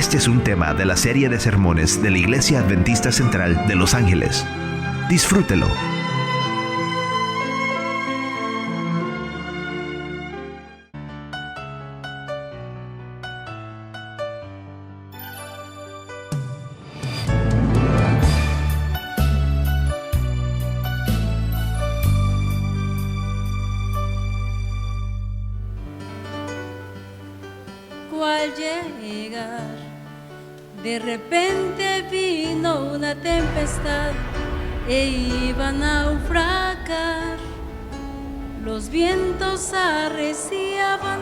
Este es un tema de la serie de sermones de la Iglesia Adventista Central de Los Ángeles. Disfrútelo. Al llegar, de repente vino una tempestad e iba a naufragar. Los vientos arreciaban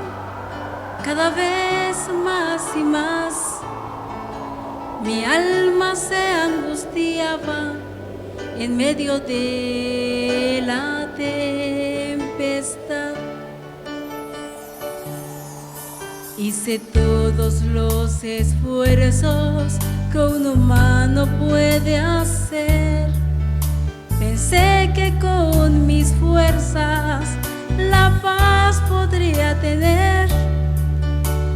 cada vez más y más. Mi alma se angustiaba en medio de la tempestad. Hice todos los esfuerzos que un humano puede hacer. Pensé que con mis fuerzas la paz podría tener.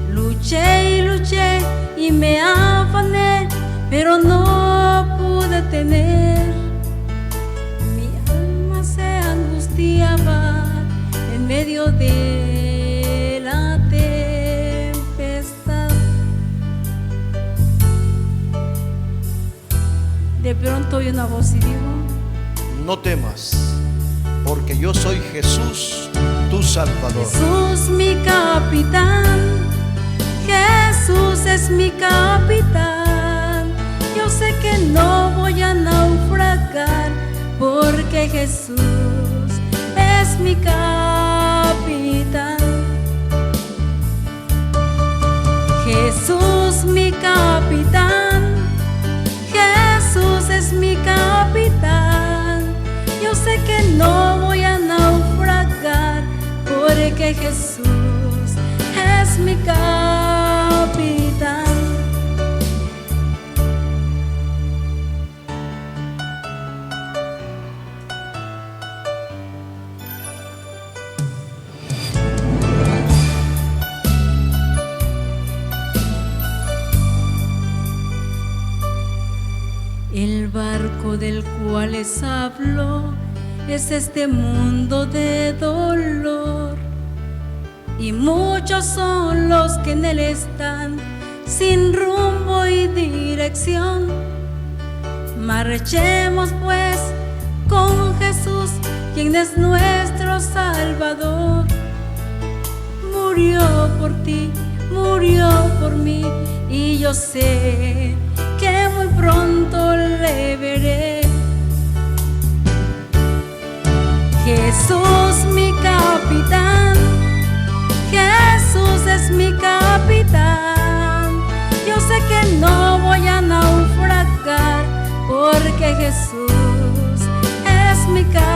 Luché y me afané, pero no pude tener. Mi alma se angustiaba en medio de De pronto oí una voz y dijo: no temas, porque yo soy Jesús, tu Salvador. Jesús mi capitán, Jesús es mi capitán. Yo sé que no voy a naufragar, porque Jesús es mi capitán. Jesús mi capitán, Jesús es mi capitán. Yo sé que no voy a naufragar, porque Jesús es mi capitán. El barco del cual les hablo es este mundo de dolor, y muchos son los que en él están sin rumbo y dirección. Marchemos pues con Jesús, quien es nuestro Salvador. Murió por ti, murió por mí, y yo sé que muy pronto le veré. Jesús mi capitán, Jesús es mi capitán. Yo sé que no voy a naufragar, porque Jesús es mi capitán.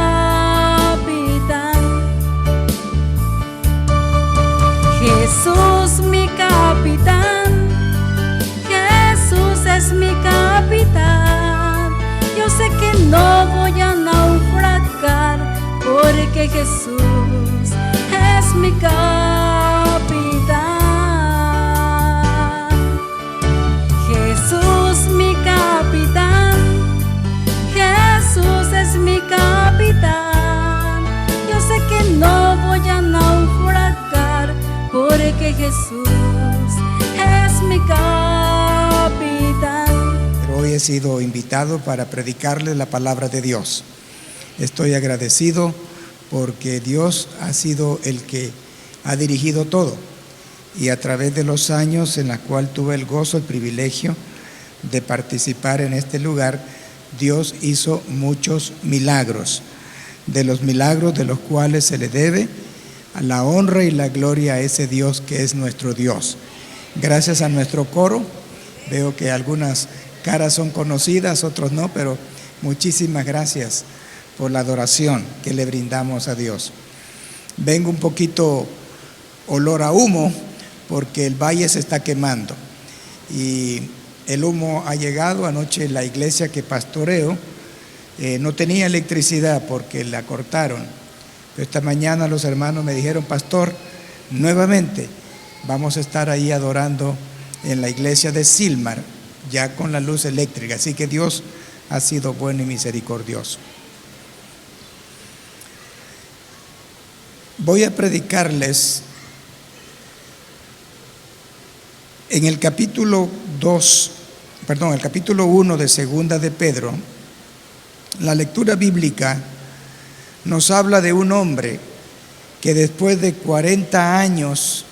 Jesús mi capitán, Jesús es mi capitán. Yo sé que no voy a naufragar, porque Jesús es mi capitán. Jesús mi capitán, Jesús es mi capitán. Yo sé que no voy a naufragar, porque Jesús es mi capitán. Pero hoy he sido invitado para predicarles la palabra de Dios. Estoy agradecido porque Dios ha sido el que ha dirigido todo, y a través de los años en la cual tuve el gozo, el privilegio de participar en este lugar, Dios hizo muchos milagros, de los milagros de los cuales se le debe a la honra y la gloria a ese Dios que es nuestro Dios. Gracias a nuestro coro, veo que algunas caras son conocidas, otros no, pero muchísimas gracias por la adoración que le brindamos a Dios. Vengo un poquito olor a humo, porque el valle se está quemando y el humo ha llegado. Anoche la iglesia que pastoreo no tenía electricidad porque la cortaron. Pero esta mañana los hermanos me dijeron: pastor, nuevamente vamos a estar ahí adorando en la iglesia de Silmar, ya con la luz eléctrica. Así que Dios ha sido bueno y misericordioso. Voy a predicarles en el capítulo 1 de Segunda de Pedro. La lectura bíblica nos habla de un hombre que después de 40 años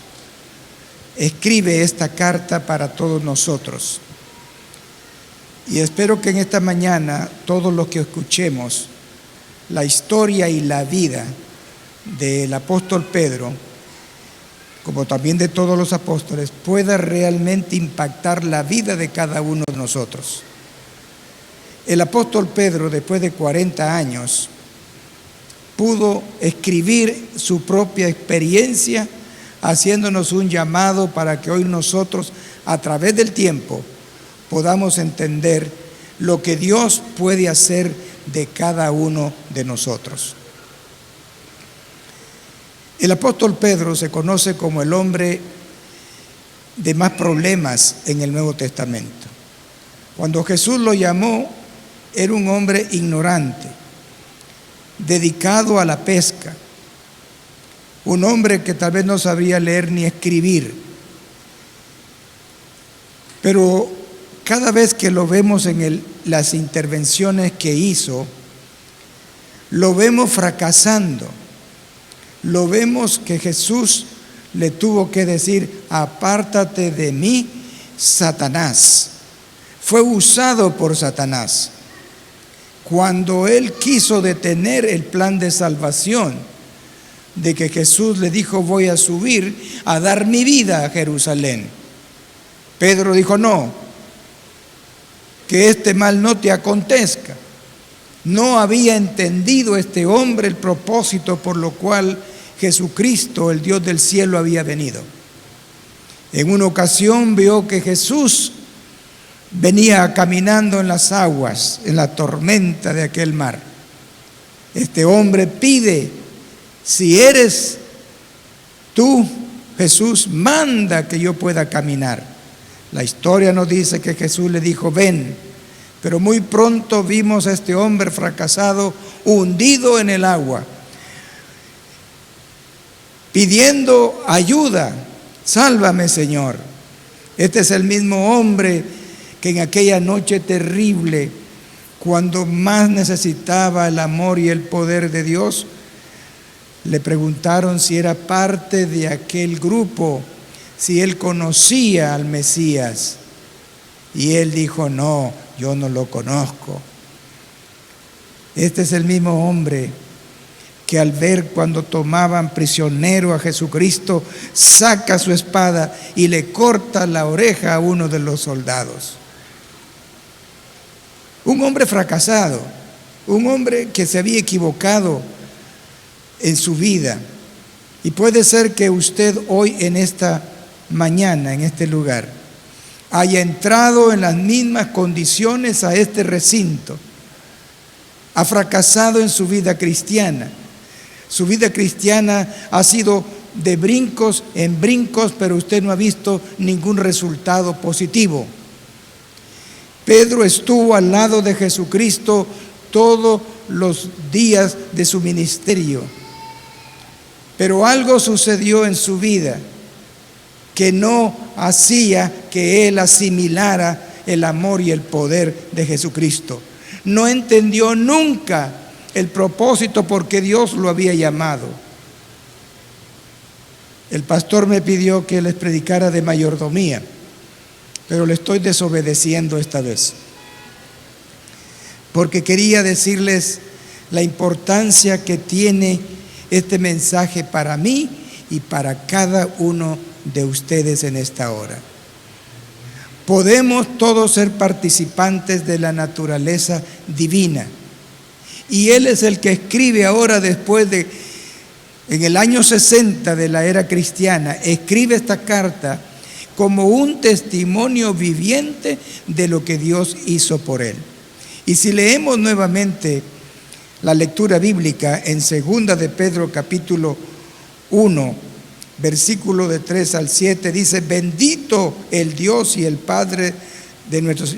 escribe esta carta para todos nosotros. Y espero que en esta mañana todos los que escuchemos la historia y la vida del apóstol Pedro, como también de todos los apóstoles, pueda realmente impactar la vida de cada uno de nosotros. El apóstol Pedro, después de 40 años, pudo escribir su propia experiencia, haciéndonos un llamado para que hoy nosotros, a través del tiempo, podamos entender lo que Dios puede hacer de cada uno de nosotros. El apóstol Pedro se conoce como el hombre de más problemas en el Nuevo Testamento. Cuando Jesús lo llamó, era un hombre ignorante, dedicado a la pesca, un hombre que tal vez no sabía leer ni escribir. Pero cada vez que lo vemos en las intervenciones que hizo, lo vemos fracasando. Lo vemos que Jesús le tuvo que decir: apártate de mí, Satanás. Fue usado por Satanás. Cuando él quiso detener el plan de salvación, de que Jesús le dijo: voy a subir a dar mi vida a Jerusalén, Pedro dijo: no, que este mal no te acontezca. No había entendido este hombre el propósito por lo cual Jesucristo, el Dios del cielo, había venido. En una ocasión vio que Jesús venía caminando en las aguas, en la tormenta de aquel mar. Este hombre pide: si eres tú, Jesús, manda que yo pueda caminar. La historia nos dice que Jesús le dijo: ven. Pero muy pronto vimos a este hombre fracasado, hundido en el agua, pidiendo ayuda: sálvame, Señor. Este es el mismo hombre que en aquella noche terrible, cuando más necesitaba el amor y el poder de Dios, le preguntaron si era parte de aquel grupo, si él conocía al Mesías. Y él dijo: no, yo no lo conozco. Este es el mismo hombre que al ver cuando tomaban prisionero a Jesucristo, saca su espada y le corta la oreja a uno de los soldados. Un hombre fracasado, un hombre que se había equivocado en su vida. Y puede ser que usted hoy, en esta mañana, en este lugar, haya entrado en las mismas condiciones a este recinto. Ha fracasado en su vida cristiana. Su vida cristiana ha sido de brincos en brincos, pero usted no ha visto ningún resultado positivo. Pedro estuvo al lado de Jesucristo todos los días de su ministerio, pero algo sucedió en su vida que no hacía que él asimilara el amor y el poder de Jesucristo. No entendió nunca el propósito por que Dios lo había llamado. El pastor me pidió que les predicara de mayordomía, pero le estoy desobedeciendo esta vez, porque quería decirles la importancia que tiene este mensaje para mí y para cada uno de ustedes en esta hora. Podemos todos ser participantes de la naturaleza divina, y Él es el que escribe ahora, después de, en el año 60 de la era cristiana, escribe esta carta como un testimonio viviente de lo que Dios hizo por él. Y si leemos nuevamente la lectura bíblica en 2 de Pedro capítulo 1, versículo de 3 al 7, dice: bendito Cristo, el Dios y el Padre de nuestros...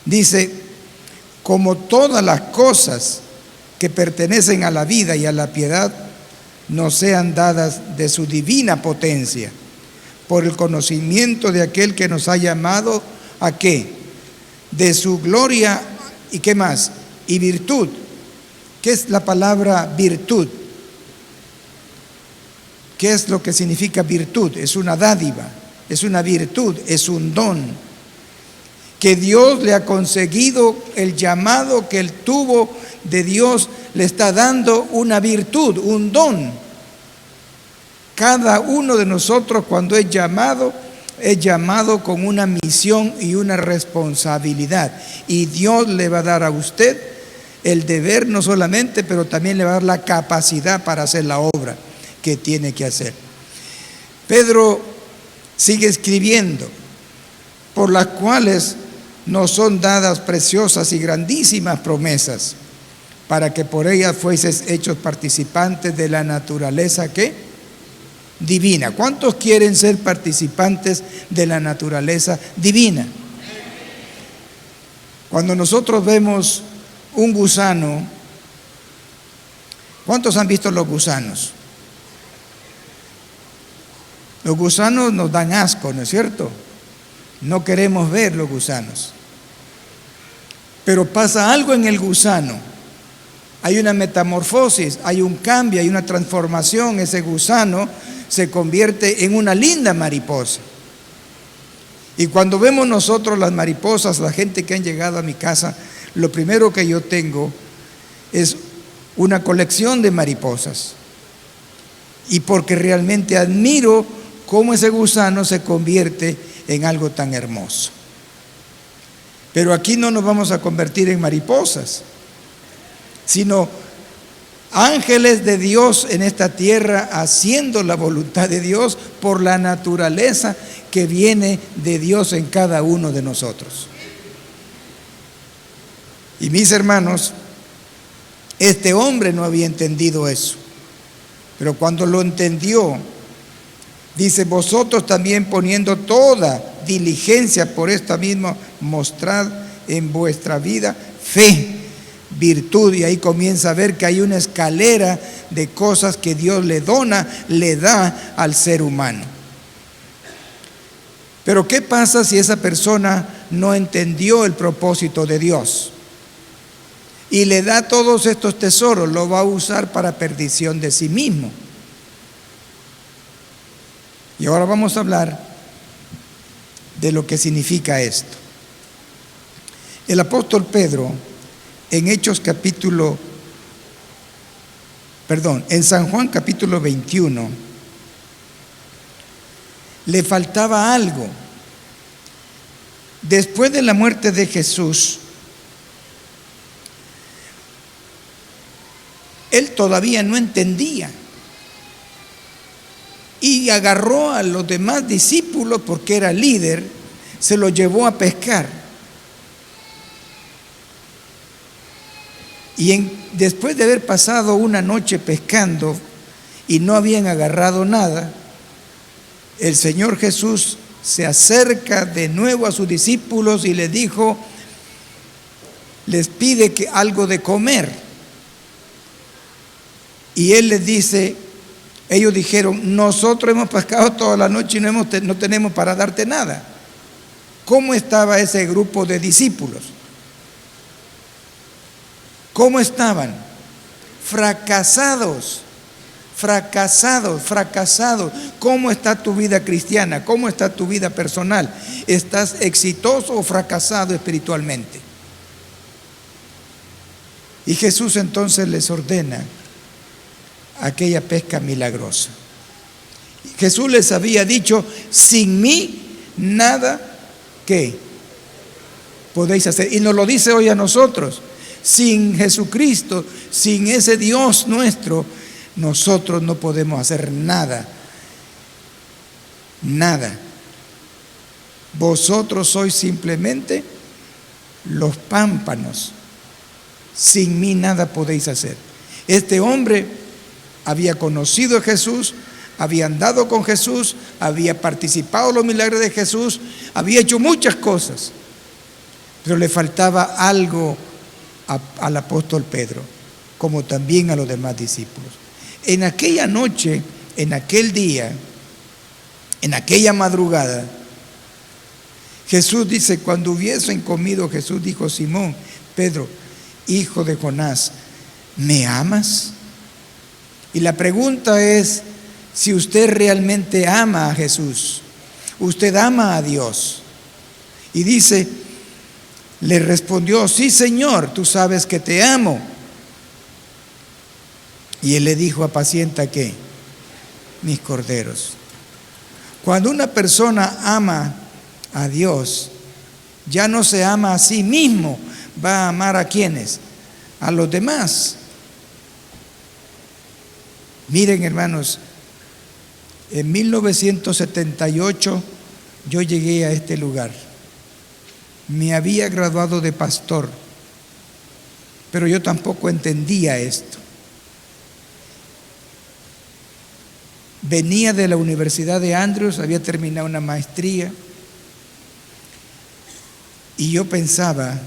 Dice, como todas las cosas que pertenecen a la vida y a la piedad nos sean dadas de su divina potencia, por el conocimiento de aquel que nos ha llamado, ¿a qué? De su gloria, ¿y qué más? Y virtud. ¿Qué es la palabra virtud? ¿Qué es lo que significa virtud? Es una dádiva, es una virtud, es un don. Que Dios le ha conseguido el llamado que él tuvo de Dios, le está dando una virtud, un don. Cada uno de nosotros cuando es llamado con una misión y una responsabilidad. Y Dios le va a dar a usted el deber no solamente, pero también le va a dar la capacidad para hacer la obra que tiene que hacer. Pedro sigue escribiendo, por las cuales nos son dadas preciosas y grandísimas promesas, para que por ellas fueseis hechos participantes de la naturaleza ¿qué? Divina. ¿Cuántos quieren ser participantes de la naturaleza divina? Cuando nosotros vemos un gusano, ¿cuántos han visto los gusanos? Los gusanos nos dan asco, ¿no es cierto? No queremos ver los gusanos. Pero pasa algo en el gusano. Hay una metamorfosis, hay un cambio, hay una transformación. Ese gusano se convierte en una linda mariposa. Y cuando vemos nosotros las mariposas, la gente que han llegado a mi casa, lo primero que yo tengo es una colección de mariposas. Y porque realmente admiro cómo ese gusano se convierte en algo tan hermoso. Pero aquí no nos vamos a convertir en mariposas, sino ángeles de Dios en esta tierra, haciendo la voluntad de Dios por la naturaleza que viene de Dios en cada uno de nosotros. Y mis hermanos, este hombre no había entendido eso, pero cuando lo entendió, dice, vosotros también poniendo toda diligencia por esta misma, mostrad en vuestra vida fe, virtud. Y ahí comienza a ver que hay una escalera de cosas que Dios le da al ser humano. Pero ¿qué pasa si esa persona no entendió el propósito de Dios? Y le da todos estos tesoros, lo va a usar para perdición de sí mismo. Y ahora vamos a hablar de lo que significa esto. El apóstol Pedro, en San Juan capítulo 21, le faltaba algo. Después de la muerte de Jesús, él todavía no entendía. Y agarró a los demás discípulos, porque era líder, se los llevó a pescar. Y después de haber pasado una noche pescando y no habían agarrado nada, el Señor Jesús se acerca de nuevo a sus discípulos y les dijo, les pide algo de comer. Y Él les dice, ellos dijeron, nosotros hemos pescado toda la noche y no tenemos para darte nada. ¿Cómo estaba ese grupo de discípulos? ¿Cómo estaban? Fracasados. ¿Cómo está tu vida cristiana? ¿Cómo está tu vida personal? ¿Estás exitoso o fracasado espiritualmente? Y Jesús entonces les ordena aquella pesca milagrosa. Jesús les había dicho, sin mí nada que podéis hacer. Y nos lo dice hoy a nosotros. Sin Jesucristo, sin ese Dios nuestro, nosotros no podemos hacer nada. Nada. Vosotros sois simplemente los pámpanos. Sin mí nada podéis hacer. Este hombre había conocido a Jesús, había andado con Jesús, había participado en los milagros de Jesús, había hecho muchas cosas, pero le faltaba algo al apóstol Pedro, como también a los demás discípulos. En aquella noche, en aquel día, en aquella madrugada, Jesús dice, cuando hubiesen comido, Jesús dijo: Simón, Pedro, hijo de Jonás, ¿me amas? Y la pregunta es, si usted realmente ama a Jesús, usted ama a Dios. Y dice, le respondió: sí, Señor, tú sabes que te amo. Y él le dijo: apacienta ¿qué? Mis corderos. Cuando una persona ama a Dios, ya no se ama a sí mismo, va a amar ¿a quiénes? A los demás. Miren, hermanos, en 1978 yo llegué a este lugar. Me había graduado de pastor, pero yo tampoco entendía esto. Venía de la Universidad de Andrews, había terminado una maestría, y yo pensaba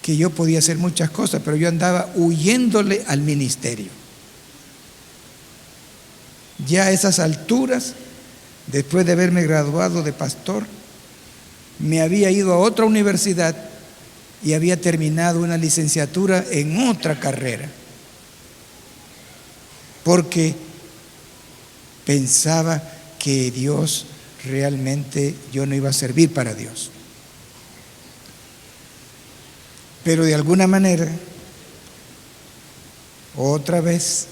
que yo podía hacer muchas cosas, pero yo andaba huyéndole al ministerio. Ya a esas alturas, después de haberme graduado de pastor, me había ido a otra universidad y había terminado una licenciatura en otra carrera, porque pensaba que Dios realmente, yo no iba a servir para Dios. Pero de alguna manera, otra vez,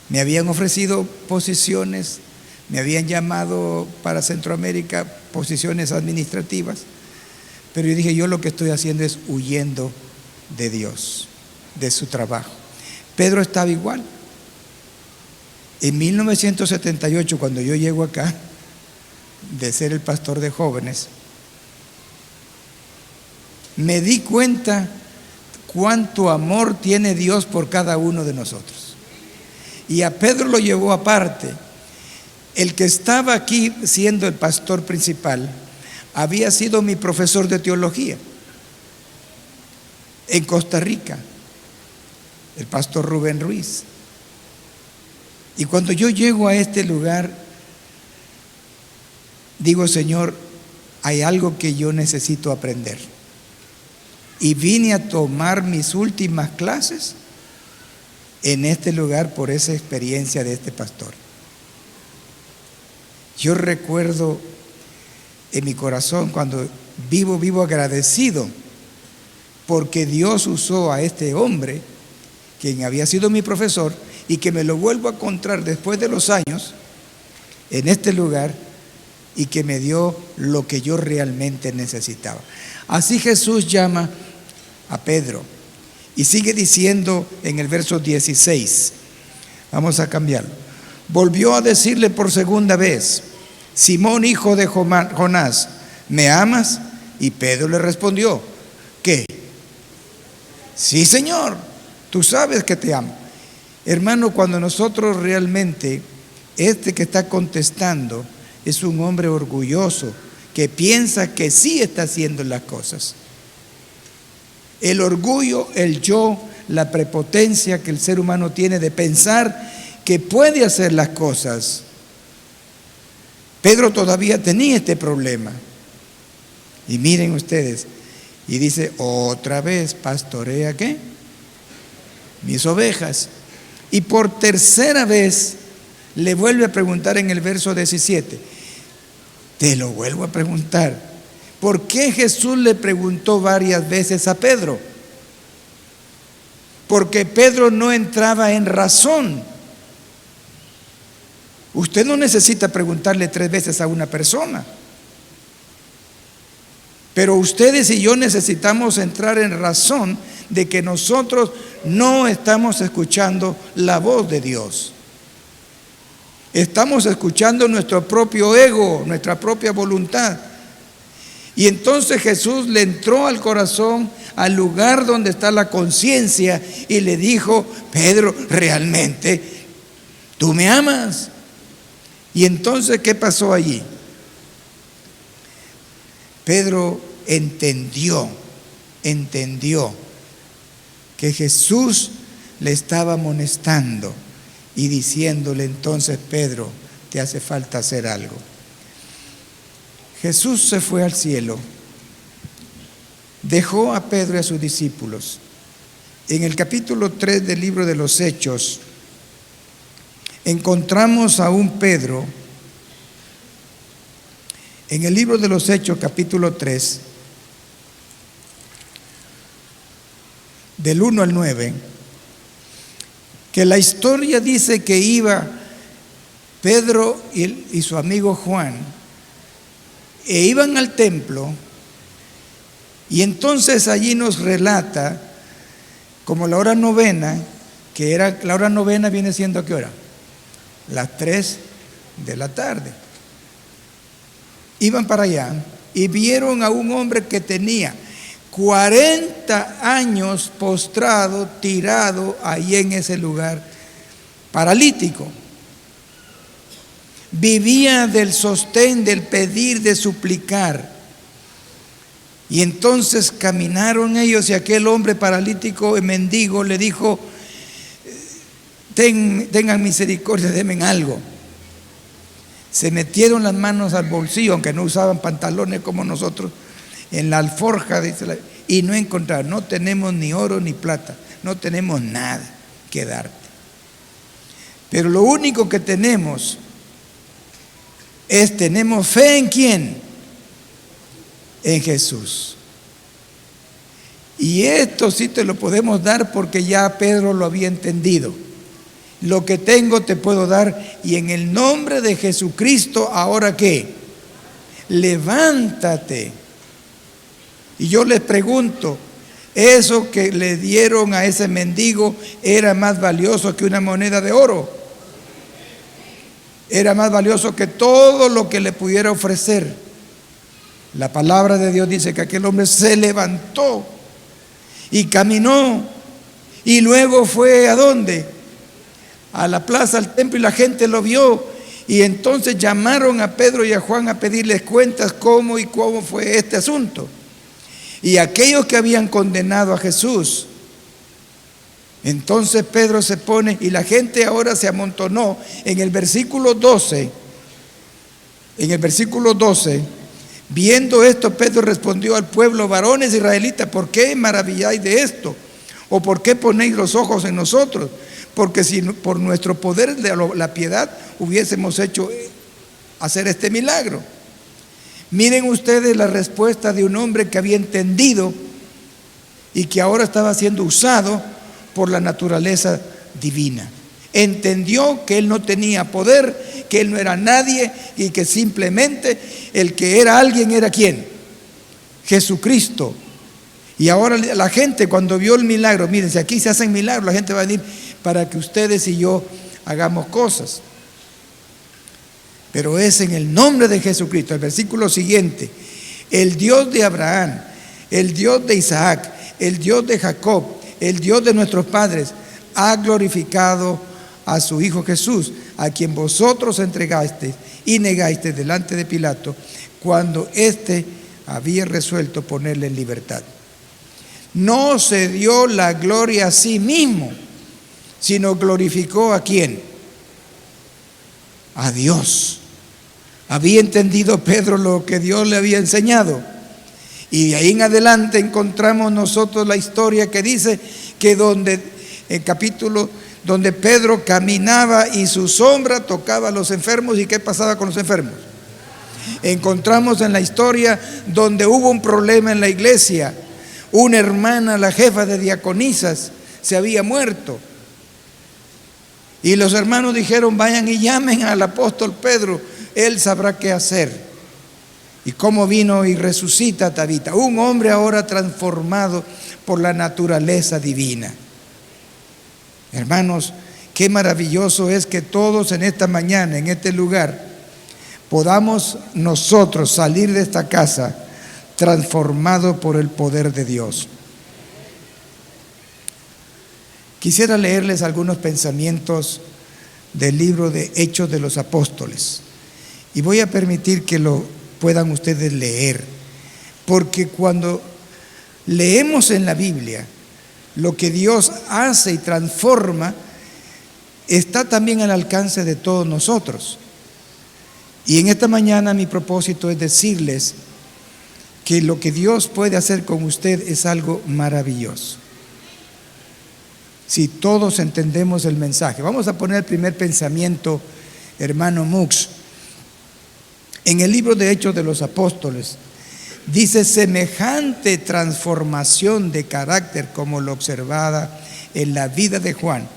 me habían ofrecido posiciones, me habían llamado para Centroamérica, posiciones administrativas, pero yo dije, yo lo que estoy haciendo es huyendo de Dios, de su trabajo. Pedro estaba igual. En 1978, cuando yo llego acá, de ser el pastor de jóvenes, me di cuenta cuánto amor tiene Dios por cada uno de nosotros. Y a Pedro lo llevó aparte. El que estaba aquí siendo el pastor principal había sido mi profesor de teología en Costa Rica, el pastor Rubén Ruiz. Y cuando yo llego a este lugar, digo: Señor, hay algo que yo necesito aprender. Y vine a tomar mis últimas clases en este lugar por esa experiencia de este pastor. Yo recuerdo en mi corazón cuando vivo agradecido porque Dios usó a este hombre, quien había sido mi profesor, y que me lo vuelvo a encontrar después de los años en este lugar, y que me dio lo que yo realmente necesitaba. Así Jesús llama a Pedro y sigue diciendo en el verso 16, vamos a cambiarlo. Volvió a decirle por segunda vez: Simón, hijo de Jonás, ¿me amas? Y Pedro le respondió: ¿qué? Sí, Señor, tú sabes que te amo. Hermano, cuando nosotros realmente, este que está contestando es un hombre orgulloso que piensa que sí está haciendo las cosas. El orgullo, el yo, la prepotencia que el ser humano tiene de pensar que puede hacer las cosas. Pedro todavía tenía este problema. Y miren ustedes, y dice: otra vez pastorea ¿qué? Mis ovejas. Y por tercera vez le vuelve a preguntar en el verso 17. Te lo vuelvo a preguntar. ¿Por qué Jesús le preguntó varias veces a Pedro? Porque Pedro no entraba en razón. Usted no necesita preguntarle 3 veces a una persona. Pero ustedes y yo necesitamos entrar en razón de que nosotros no estamos escuchando la voz de Dios. Estamos escuchando nuestro propio ego, nuestra propia voluntad. Y entonces Jesús le entró al corazón, al lugar donde está la conciencia, y le dijo: Pedro, ¿realmente tú me amas? Y entonces, ¿qué pasó allí? Pedro entendió que Jesús le estaba amonestando y diciéndole: entonces, Pedro, te hace falta hacer algo. Jesús se fue al cielo, dejó a Pedro y a sus discípulos. En el capítulo 3 del libro de los Hechos encontramos a un Pedro. En el libro de los Hechos, capítulo 3, del 1 al 9, que la historia dice que iba Pedro y su amigo Juan, e iban al templo, y entonces allí nos relata, como la hora novena, que era, la hora novena viene siendo ¿a qué hora? Las 3 de la tarde. Iban para allá y vieron a un hombre que tenía 40 años postrado, tirado ahí en ese lugar, paralítico. Vivía del sostén, del pedir, de suplicar. Y entonces caminaron ellos y aquel hombre paralítico y mendigo le dijo: tengan misericordia, denme algo. Se metieron las manos al bolsillo, aunque no usaban pantalones como nosotros, en la alforja, dice, y no encontraron. No tenemos ni oro ni plata, no tenemos nada que darte. Pero lo único que tenemos tenemos fe ¿en quién? En Jesús. Y esto sí te lo podemos dar porque ya Pedro lo había entendido. Lo que tengo te puedo dar, y en el nombre de Jesucristo, ¿ahora qué? Levántate. Y yo les pregunto, ¿eso que le dieron a ese mendigo era más valioso que una moneda de oro? Era más valioso que todo lo que le pudiera ofrecer. La palabra de Dios dice que aquel hombre se levantó y caminó, y luego fue ¿a dónde? A la plaza, al templo, y la gente lo vio, y entonces llamaron a Pedro y a Juan a pedirles cuentas cómo fue este asunto. Y aquellos que habían condenado a Jesús, entonces Pedro se pone, y la gente ahora se amontonó. En el versículo 12, viendo esto, Pedro respondió al pueblo: varones israelitas, ¿por qué maravilláis de esto? ¿O por qué ponéis los ojos en nosotros? Porque si por nuestro poder de la piedad hubiésemos hecho hacer este milagro. Miren ustedes la respuesta de un hombre que había entendido y que ahora estaba siendo usado por la naturaleza divina. Entendió que él no tenía poder, que él no era nadie, y que simplemente el que era alguien era ¿quién? Jesucristo. Y ahora la gente, cuando vio el milagro, miren, si aquí se hacen milagros, la gente va a venir para que ustedes y yo hagamos cosas. Pero es en el nombre de Jesucristo. El versículo siguiente: el Dios de Abraham, el Dios de Isaac, el Dios de Jacob, el Dios de nuestros padres, ha glorificado a su Hijo Jesús, a quien vosotros entregasteis y negasteis delante de Pilato, cuando éste había resuelto ponerle en libertad. No se dio la gloria a sí mismo, sino glorificó ¿a quién? A Dios. Había entendido Pedro lo que Dios le había enseñado. Y de ahí en adelante encontramos nosotros la historia que dice que el capítulo donde Pedro caminaba y su sombra tocaba a los enfermos. ¿Y qué pasaba con los enfermos? Encontramos en la historia donde hubo un problema en la iglesia. Una hermana, la jefa de diaconisas, se había muerto. Y los hermanos dijeron: vayan y llamen al apóstol Pedro, él sabrá qué hacer. Y cómo vino y resucita a Tabita, un hombre ahora transformado por la naturaleza divina. Hermanos, qué maravilloso es que todos en esta mañana, en este lugar, podamos nosotros salir de esta casa transformados por el poder de Dios. Quisiera leerles algunos pensamientos del libro de Hechos de los Apóstoles. Y voy a permitir que lo puedan ustedes leer, porque cuando leemos en la Biblia lo que Dios hace y transforma, está también al alcance de todos nosotros. Y en esta mañana mi propósito es decirles que lo que Dios puede hacer con usted es algo maravilloso, si todos entendemos el mensaje. Vamos a poner el primer pensamiento, hermano Mux. En el libro de Hechos de los Apóstoles dice: semejante transformación de carácter como lo observada en la vida de Juan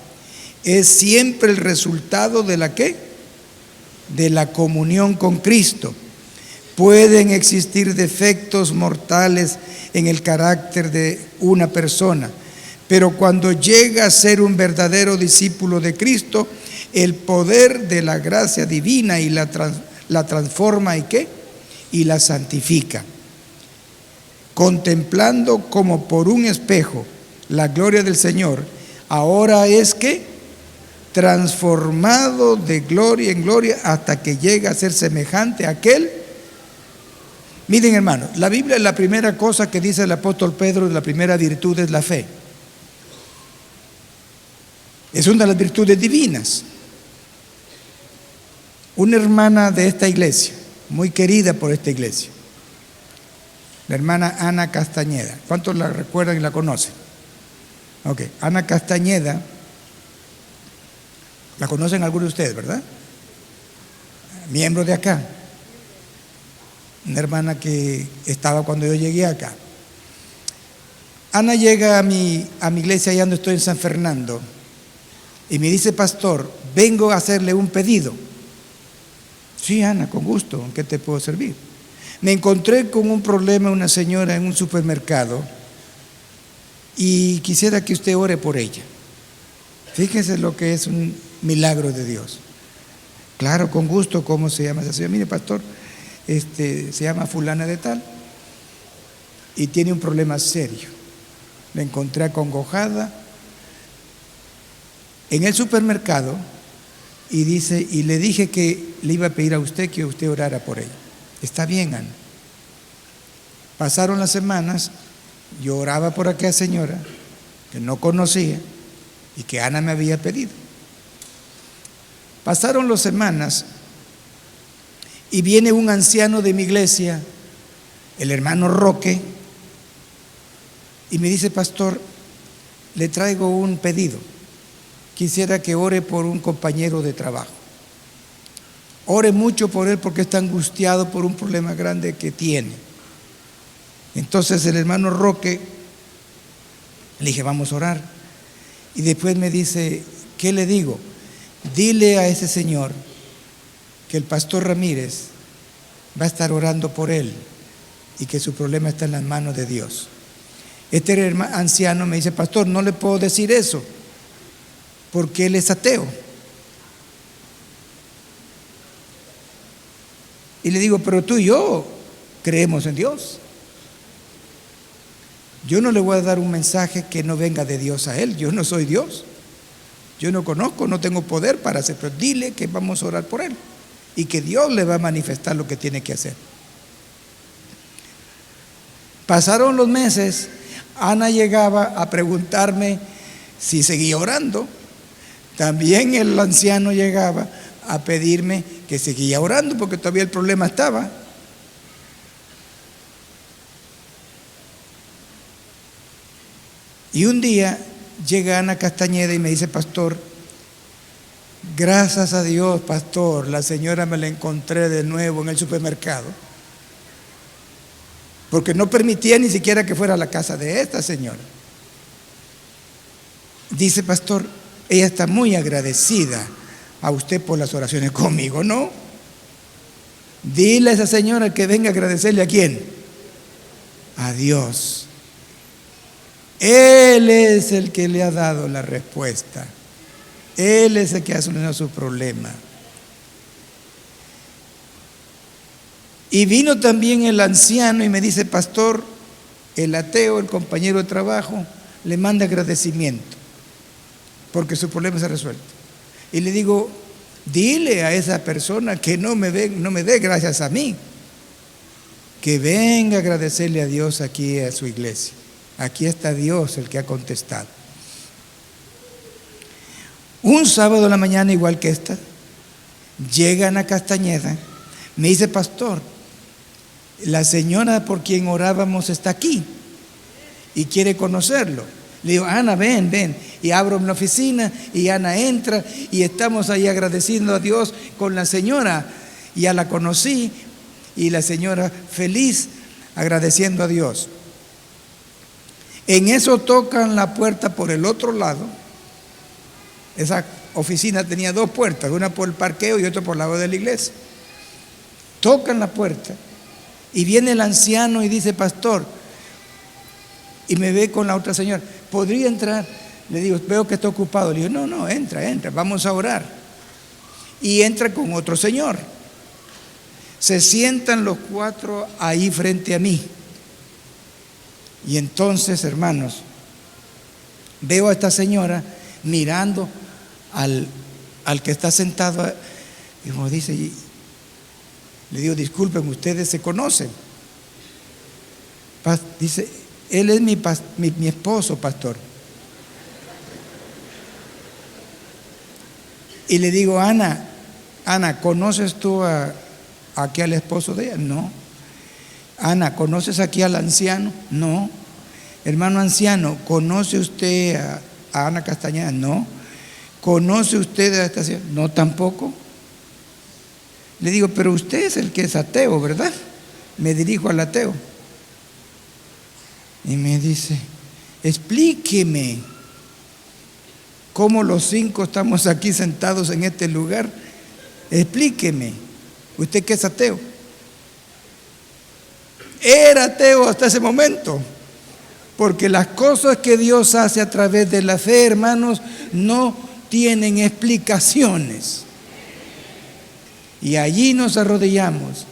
es siempre el resultado de la ¿qué? De la comunión con Cristo. Pueden existir defectos mortales en el carácter de una persona, pero cuando llega a ser un verdadero discípulo de Cristo, el poder de la gracia divina y la transforma y ¿qué? Y la santifica. Contemplando como por un espejo la gloria del Señor, ahora es que transformado de gloria en gloria hasta que llega a ser semejante a aquel. Miren, hermanos, la Biblia, la primera cosa que dice el apóstol Pedro, la primera virtud es la fe. Es una de las virtudes divinas. Una hermana de esta iglesia, muy querida por esta iglesia, la hermana Ana Castañeda. ¿Cuántos la recuerdan y la conocen? Ok, Ana Castañeda, la conocen algunos de ustedes, ¿verdad? Miembro de acá. Una hermana que estaba cuando yo llegué acá. Ana llega a mi iglesia allá donde estoy en San Fernando y me dice: pastor, vengo a hacerle un pedido. Sí, Ana, con gusto, ¿en qué te puedo servir? Me encontré con un problema, una señora en un supermercado, y quisiera que usted ore por ella. Fíjese lo que es un milagro de Dios. Claro, con gusto. ¿Cómo se llama esa señora? Mire, pastor, se llama fulana de tal y tiene un problema serio. La encontré acongojada en el supermercado y dice, y le dije que le iba a pedir a usted que usted orara por ella. Está bien, Ana. Pasaron las semanas, yo oraba por aquella señora que no conocía y que Ana me había pedido. Pasaron las semanas y viene un anciano de mi iglesia, el hermano Roque, y me dice: pastor, le traigo un pedido. Quisiera que ore por un compañero de trabajo. Ore mucho por él porque está angustiado por un problema grande que tiene. Entonces el hermano Roque, le dije: vamos a orar. Y después me dice: ¿qué le digo? Dile a ese señor que el pastor Ramírez va a estar orando por él y que su problema está en las manos de Dios. Este anciano me dice: pastor, no le puedo decir eso porque él es ateo. Y le digo: pero tú y yo creemos en Dios. Yo no le voy a dar un mensaje que no venga de Dios a él. Yo no soy Dios. Yo no conozco, no tengo poder para hacer. Pero dile que vamos a orar por él y que Dios le va a manifestar lo que tiene que hacer. Pasaron los meses. Ana llegaba a preguntarme si seguía orando. También el anciano llegaba a pedirme que seguía orando porque todavía el problema estaba. Y un día llega Ana Castañeda y me dice: pastor, gracias a Dios, pastor, la señora me la encontré de nuevo en el supermercado, porque no permitía ni siquiera que fuera a la casa de esta señora. Dice: pastor, ella está muy agradecida a usted por las oraciones conmigo, ¿no? Dile a esa señora que venga a agradecerle ¿a quién? A Dios. Él es el que le ha dado la respuesta. Él es el que ha solucionado su problema. Y vino también el anciano y me dice: pastor, el ateo, el compañero de trabajo, le manda agradecimiento porque su problema se ha resuelto. Y le digo: Dile a esa persona que no me dé gracias a mí, que venga a agradecerle a Dios aquí a su iglesia. Aquí está Dios el que ha contestado. Un sábado de la mañana, igual que esta, llegan a Castañeda. Me dice: pastor, la señora por quien orábamos está aquí y quiere conocerlo. Le digo: Ana, ven. Y abro mi oficina y Ana entra y estamos ahí agradeciendo a Dios con la señora. Ya la conocí y la señora feliz agradeciendo a Dios. En eso tocan la puerta por el otro lado. Esa oficina tenía 2 puertas, una por el parqueo y otra por el lado de la iglesia. Tocan la puerta y viene el anciano y dice: pastor, y me ve con la otra señora, ¿podría entrar? Le digo: veo que está ocupado. Le digo: no, entra, vamos a orar. Y entra con otro señor. Se sientan los 4 ahí frente a mí. Y entonces, hermanos, veo a esta señora mirando al que está sentado. Y como dice, le digo: disculpen, ustedes se conocen. Dice: él es mi esposo, pastor. Y le digo: Ana, ¿conoces tú aquí al esposo de ella? No. Ana, ¿conoces aquí al anciano? No. Hermano anciano, ¿conoce usted a Ana Castañeda? No. ¿Conoce usted a esta señora? No, tampoco. Le digo: pero usted es el que es ateo, ¿verdad? Me dirijo al ateo. Y me dice: explíqueme cómo los 5 estamos aquí sentados en este lugar. Explíqueme, usted que es ateo. Era ateo hasta ese momento, porque las cosas que Dios hace a través de la fe, hermanos, no tienen explicaciones. Y allí nos arrodillamos.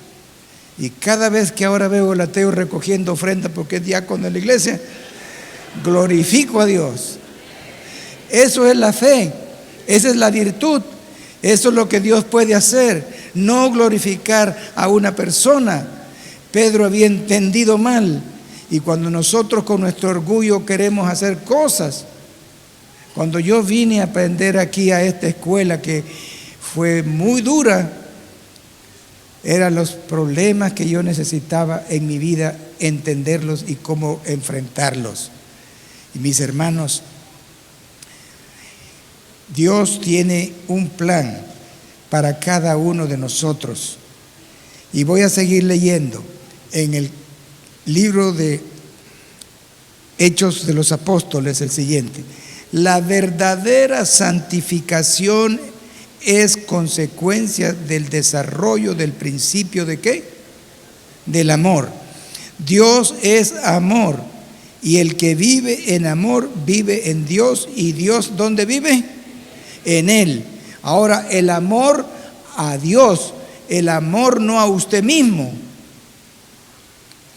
Y cada vez que ahora veo al ateo recogiendo ofrenda porque es diácono de la iglesia, glorifico a Dios. Eso es la fe, esa es la virtud, eso es lo que Dios puede hacer, no glorificar a una persona. Pedro había entendido mal, y cuando nosotros con nuestro orgullo queremos hacer cosas, cuando yo vine a aprender aquí a esta escuela que fue muy dura, eran los problemas que yo necesitaba en mi vida entenderlos y cómo enfrentarlos. Y mis hermanos, Dios tiene un plan para cada uno de nosotros. Y voy a seguir leyendo en el libro de Hechos de los Apóstoles el siguiente: la verdadera santificación es consecuencia del desarrollo del principio ¿de qué? Del amor. Dios es amor, y el que vive en amor vive en Dios, y Dios ¿dónde vive? En él. Ahora, el amor a Dios, el amor no a usted mismo,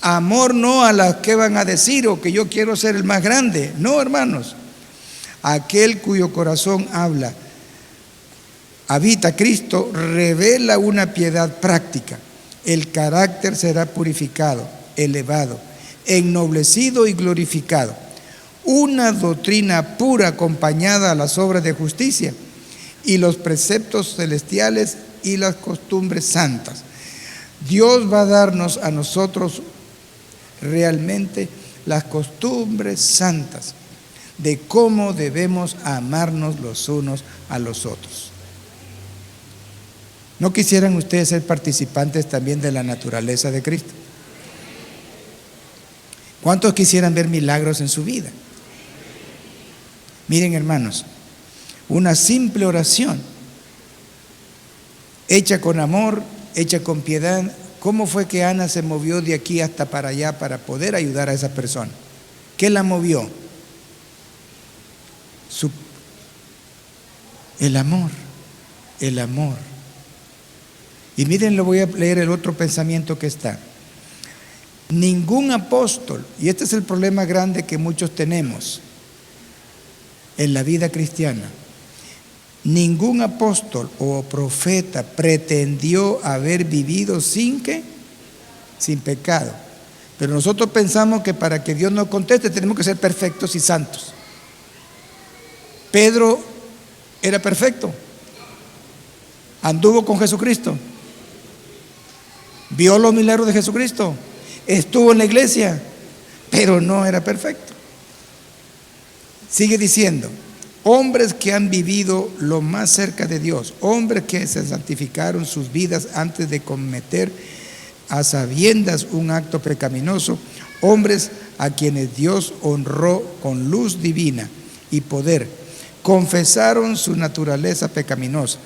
amor no a las que van a decir o que yo quiero ser el más grande. No, hermanos, aquel cuyo corazón habita Cristo, revela una piedad práctica. El carácter será purificado, elevado, ennoblecido y glorificado. Una doctrina pura acompañada a las obras de justicia y los preceptos celestiales y las costumbres santas. Dios va a darnos a nosotros realmente las costumbres santas de cómo debemos amarnos los unos a los otros. ¿No quisieran ustedes ser participantes también de la naturaleza de Cristo? ¿Cuántos quisieran ver milagros en su vida? Miren, hermanos, una simple oración hecha con amor, hecha con piedad. ¿Cómo fue que Ana se movió de aquí hasta para allá para poder ayudar a esa persona? ¿Qué la movió? El amor, el amor. Y miren, lo voy a leer el otro pensamiento que está. Ningún apóstol, y este es el problema grande que muchos tenemos en la vida cristiana, Ningún apóstol o profeta pretendió haber vivido sin pecado. Pero nosotros pensamos que para que Dios nos conteste tenemos que ser perfectos y santos. Pedro era perfecto. Anduvo con Jesucristo. Vio los milagros de Jesucristo. Estuvo en la iglesia, pero no era perfecto. Sigue diciendo, hombres que han vivido lo más cerca de Dios, hombres que se santificaron sus vidas antes de cometer a sabiendas un acto pecaminoso, hombres a quienes Dios honró con luz divina y poder, confesaron su naturaleza pecaminosa,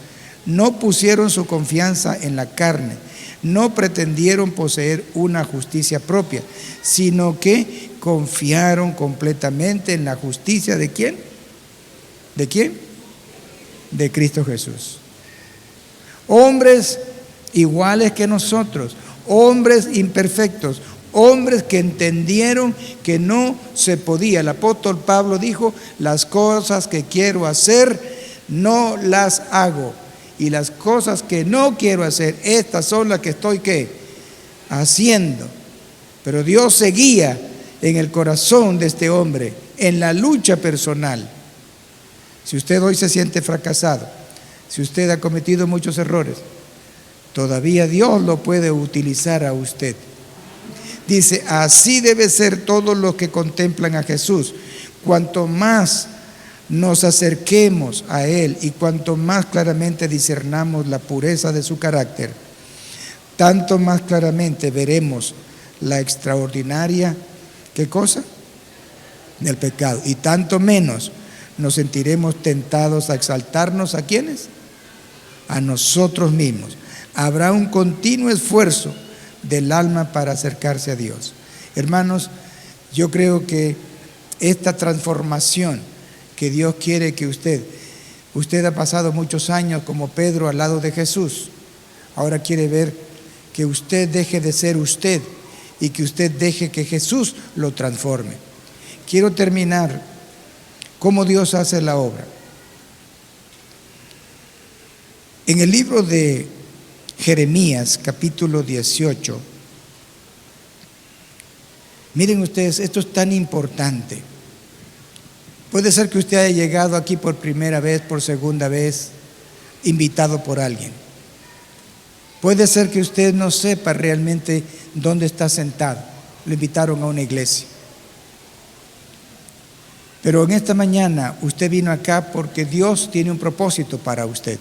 no pusieron su confianza en la carne, no pretendieron poseer una justicia propia, sino que confiaron completamente en la justicia ¿de quién? ¿De quién? De Cristo Jesús. Hombres iguales que nosotros, hombres imperfectos, hombres que entendieron que no se podía. El apóstol Pablo dijo, las cosas que quiero hacer no las hago, y las cosas que no quiero hacer, estas son las que estoy ¿qué? Haciendo. Pero Dios seguía en el corazón de este hombre, en la lucha personal. Si usted hoy se siente fracasado, si usted ha cometido muchos errores, todavía Dios lo puede utilizar a usted. Dice, así debe ser todos los que contemplan a Jesús. Cuanto más nos acerquemos a Él y cuanto más claramente discernamos la pureza de su carácter, tanto más claramente veremos la extraordinaria, ¿qué cosa? Del pecado. Y tanto menos nos sentiremos tentados a exaltarnos ¿a quiénes? A nosotros mismos. Habrá un continuo esfuerzo del alma para acercarse a Dios. Hermanos, yo creo que esta transformación que Dios quiere que usted ha pasado muchos años como Pedro al lado de Jesús, ahora quiere ver que usted deje de ser usted y que usted deje que Jesús lo transforme. Quiero terminar cómo Dios hace la obra. En el libro de Jeremías, capítulo 18, miren ustedes, esto es tan importante. Puede ser que usted haya llegado aquí por primera vez, por segunda vez, invitado por alguien. Puede ser que usted no sepa realmente dónde está sentado. Lo invitaron a una iglesia. Pero en esta mañana usted vino acá porque Dios tiene un propósito para usted.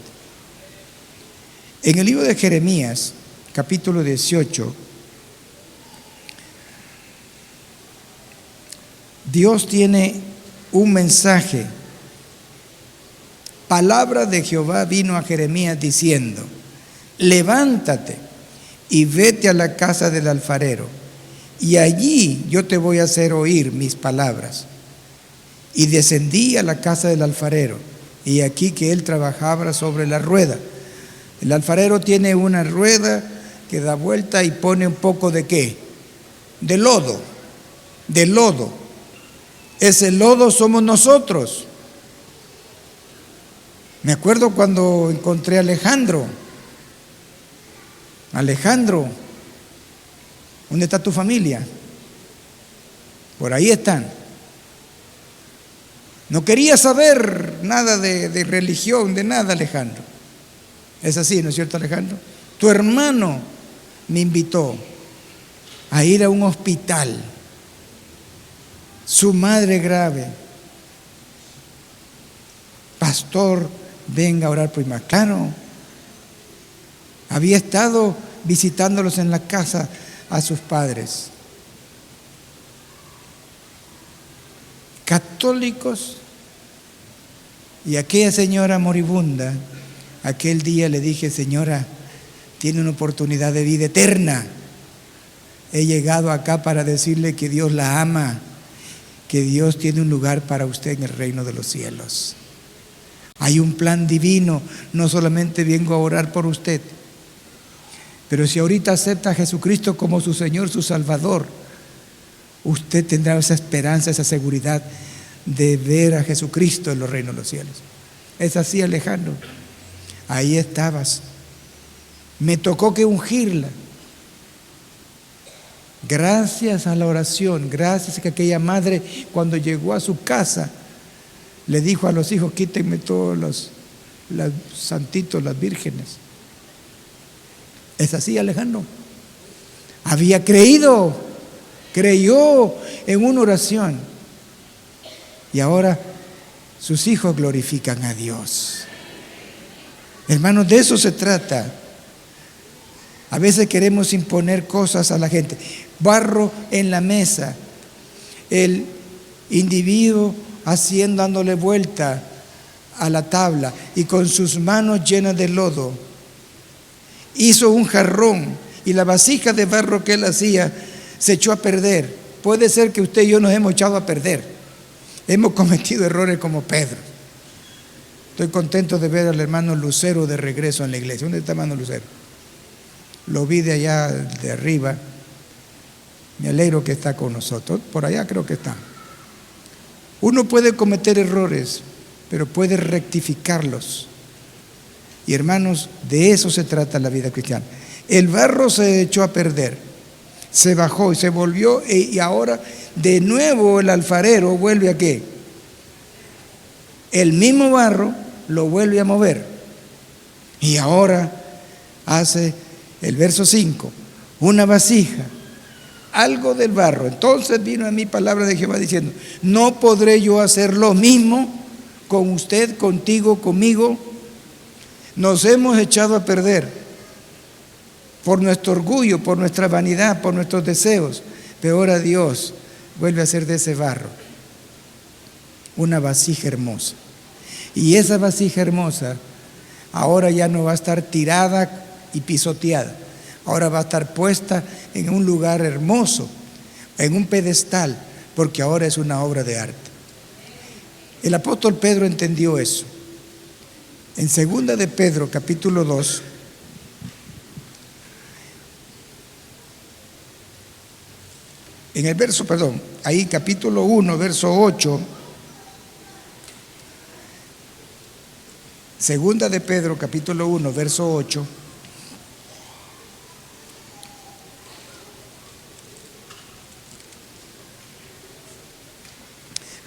En el libro de Jeremías, capítulo 18, Dios tiene un mensaje. Palabra de Jehová vino a Jeremías diciendo, levántate y vete a la casa del alfarero, y allí yo te voy a hacer oír mis palabras. Y descendí a la casa del alfarero, y aquí que él trabajaba sobre la rueda. El alfarero tiene una rueda que da vuelta y pone un poco de ¿qué? De lodo. Ese lodo somos nosotros. Me acuerdo cuando encontré a Alejandro, ¿dónde está tu familia? Por ahí están. No quería saber nada de religión, de nada, Alejandro. Es así, ¿no es cierto, Alejandro? Tu hermano me invitó a ir a un hospital. Su madre grave. Pastor, venga a orar por mi mamá. Claro, había estado visitándolos en la casa a sus padres. Católicos. Y aquella señora moribunda, aquel día le dije, señora, tiene una oportunidad de vida eterna. He llegado acá para decirle que Dios la ama, que Dios tiene un lugar para usted en el reino de los cielos. Hay un plan divino, no solamente vengo a orar por usted, pero si ahorita acepta a Jesucristo como su Señor, su Salvador, usted tendrá esa esperanza, esa seguridad de ver a Jesucristo en los reinos de los cielos. Es así, Alejandro. Ahí estabas. Me tocó que ungirla. Gracias a la oración, gracias a que aquella madre, cuando llegó a su casa, le dijo a los hijos: quítenme todos los santitos, las vírgenes. Es así, Alejandro. Había creído, creyó en una oración. Y ahora sus hijos glorifican a Dios. Hermanos, de eso se trata. A veces queremos imponer cosas a la gente. Barro en la mesa. El individuo dándole vuelta a la tabla y con sus manos llenas de lodo hizo un jarrón, y la vasija de barro que él hacía se echó a perder. Puede ser que usted y yo nos hemos echado a perder. Hemos cometido errores como Pedro. Estoy contento de ver al hermano Lucero de regreso en la iglesia. ¿Dónde está hermano Lucero? Lo vi de allá de arriba. Me alegro que está con nosotros. Por allá creo que está. Uno puede cometer errores, pero puede rectificarlos. Y hermanos, de eso se trata la vida cristiana. El barro se echó a perder, se bajó y se volvió, y ahora de nuevo el alfarero vuelve a ¿qué? El mismo barro lo vuelve a mover. Y ahora hace el verso 5, una vasija, algo del barro. Entonces vino a mí palabra de Jehová diciendo: ¿no podré yo hacer lo mismo con usted, contigo, conmigo? Nos hemos echado a perder por nuestro orgullo, por nuestra vanidad, por nuestros deseos. Pero ahora Dios vuelve a hacer de ese barro una vasija hermosa. Y esa vasija hermosa ahora ya no va a estar tirada y pisoteada. Ahora va a estar puesta en un lugar hermoso, en un pedestal, porque ahora es una obra de arte. El apóstol Pedro entendió eso. En 2 de Pedro, capítulo 2, en el verso, ahí capítulo 1, verso 8, 2 de Pedro, capítulo 1, verso 8,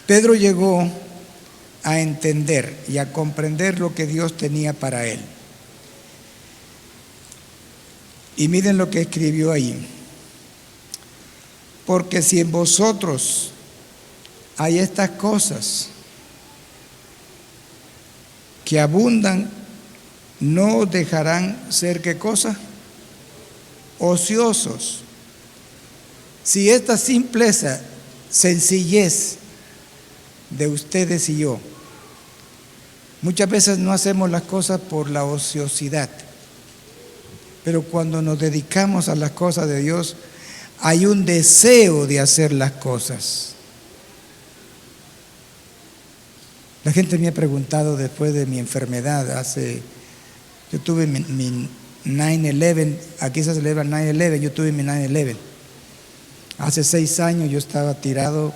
Pedro llegó a entender y a comprender lo que Dios tenía para él. Y miren lo que escribió ahí: porque si en vosotros hay estas cosas que abundan, no os dejarán ser ¿qué cosa? Ociosos. Si esta simpleza, sencillez de ustedes y yo, muchas veces no hacemos las cosas por la ociosidad, pero cuando nos dedicamos a las cosas de Dios, hay un deseo de hacer las cosas. La gente me ha preguntado después de mi enfermedad, yo tuve mi 9/11, aquí se celebra 9/11, yo tuve mi 9/11. Hace 6 años yo estaba tirado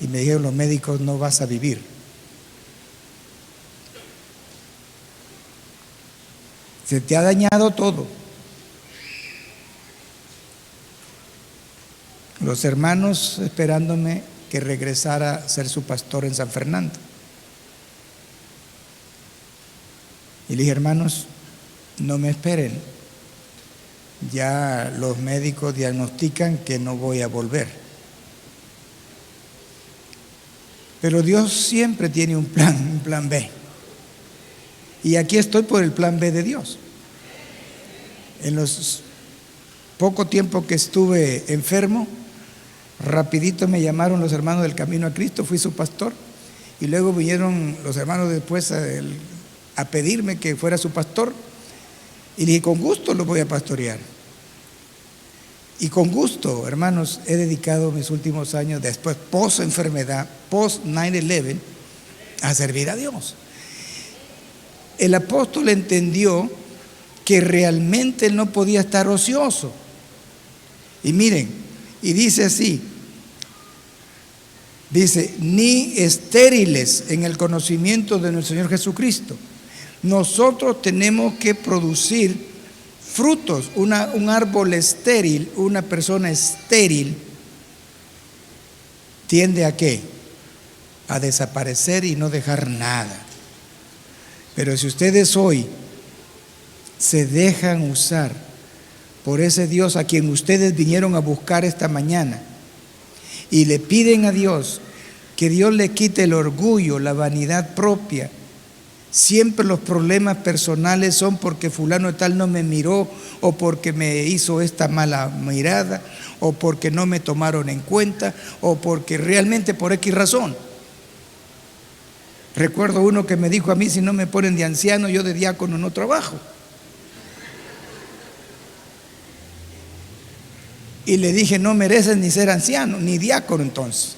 y me dijeron los médicos: no vas a vivir. Se te ha dañado todo. Los hermanos esperándome que regresara a ser su pastor en San Fernando. Y le dije: hermanos, no me esperen. Ya los médicos diagnostican que no voy a volver. Pero Dios siempre tiene un plan B. Y aquí estoy por el plan B de Dios. En los poco tiempo que estuve enfermo, rapidito me llamaron los hermanos del Camino a Cristo, fui su pastor, y luego vinieron los hermanos después a pedirme que fuera su pastor, y le dije: con gusto lo voy a pastorear. Y con gusto, hermanos, he dedicado mis últimos años, después, post enfermedad, post 9/11, a servir a Dios. El apóstol entendió que realmente él no podía estar ocioso. Y miren, y dice así: Dice, ni estériles en el conocimiento de nuestro Señor Jesucristo. Nosotros tenemos que producir frutos. Un árbol estéril, una persona estéril, tiende a ¿qué? A desaparecer y no dejar nada. Pero si ustedes hoy se dejan usar por ese Dios a quien ustedes vinieron a buscar esta mañana y le piden a Dios que Dios le quite el orgullo, la vanidad propia. Siempre los problemas personales son porque fulano tal no me miró, o porque me hizo esta mala mirada, o porque no me tomaron en cuenta, o porque realmente por X razón. Recuerdo uno que me dijo a mí, si no me ponen de anciano, yo de diácono no trabajo. Y le dije, no mereces ni ser anciano, ni diácono entonces,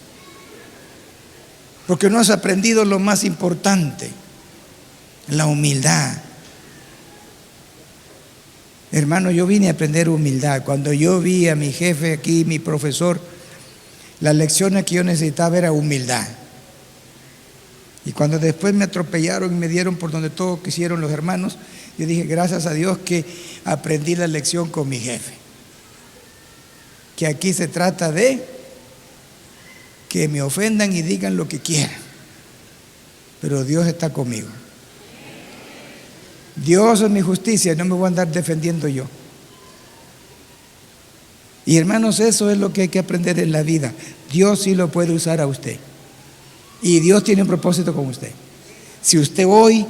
porque no has aprendido lo más importante, la humildad. Hermano, yo vine a aprender humildad. Cuando yo vi a mi jefe aquí, mi profesor, las lecciones que yo necesitaba era humildad. Y cuando después me atropellaron y me dieron por donde todo quisieron los hermanos, yo dije, gracias a Dios que aprendí la lección con mi jefe. Que aquí se trata de que me ofendan y digan lo que quieran, pero Dios está conmigo. Dios es mi justicia, no me voy a andar defendiendo yo. Y hermanos, eso es lo que hay que aprender en la vida. Dios sí lo puede usar a usted, y Dios tiene un propósito con usted. Si usted hoy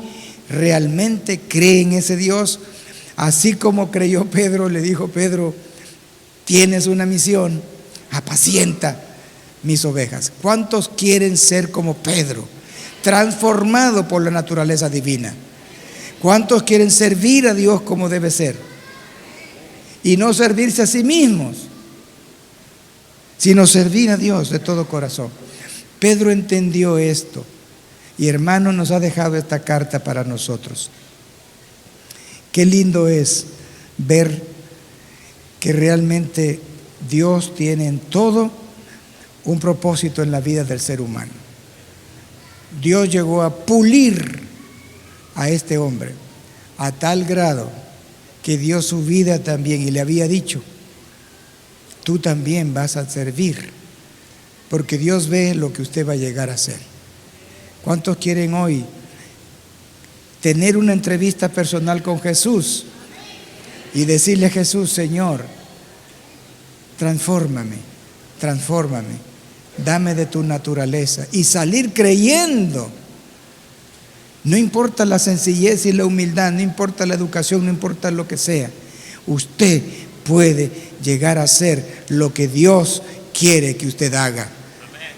realmente cree en ese Dios, así como creyó Pedro, le dijo Pedro, tienes una misión, apacienta mis ovejas. ¿Cuántos quieren ser como Pedro, transformado por la naturaleza divina? ¿Cuántos quieren servir a Dios como debe ser? Y no servirse a sí mismos, sino servir a Dios de todo corazón. Pedro entendió esto, y hermano, nos ha dejado esta carta para nosotros. Qué lindo es ver que realmente Dios tiene en todo un propósito en la vida del ser humano. Dios llegó a pulir a este hombre a tal grado que dio su vida también, y le había dicho, tú también vas a servir, porque Dios ve lo que usted va a llegar a hacer. ¿Cuántos quieren hoy tener una entrevista personal con Jesús y decirle a Jesús, Señor, transfórmame, dame de tu naturaleza, y salir creyendo? No importa la sencillez y la humildad, no importa la educación, no importa lo que sea, usted puede llegar a ser lo que Dios quiere que usted haga.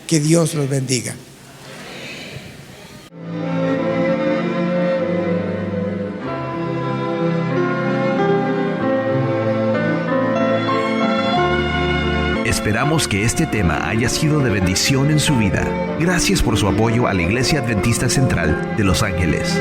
Que Dios los bendiga. Esperamos que este tema haya sido de bendición en su vida. Gracias por su apoyo a la Iglesia Adventista Central de Los Ángeles.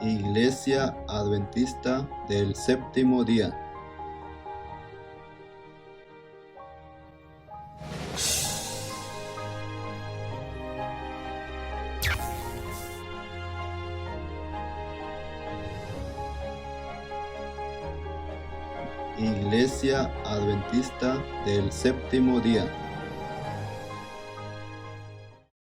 Iglesia Adventista del Séptimo Día. Iglesia Adventista del Séptimo Día.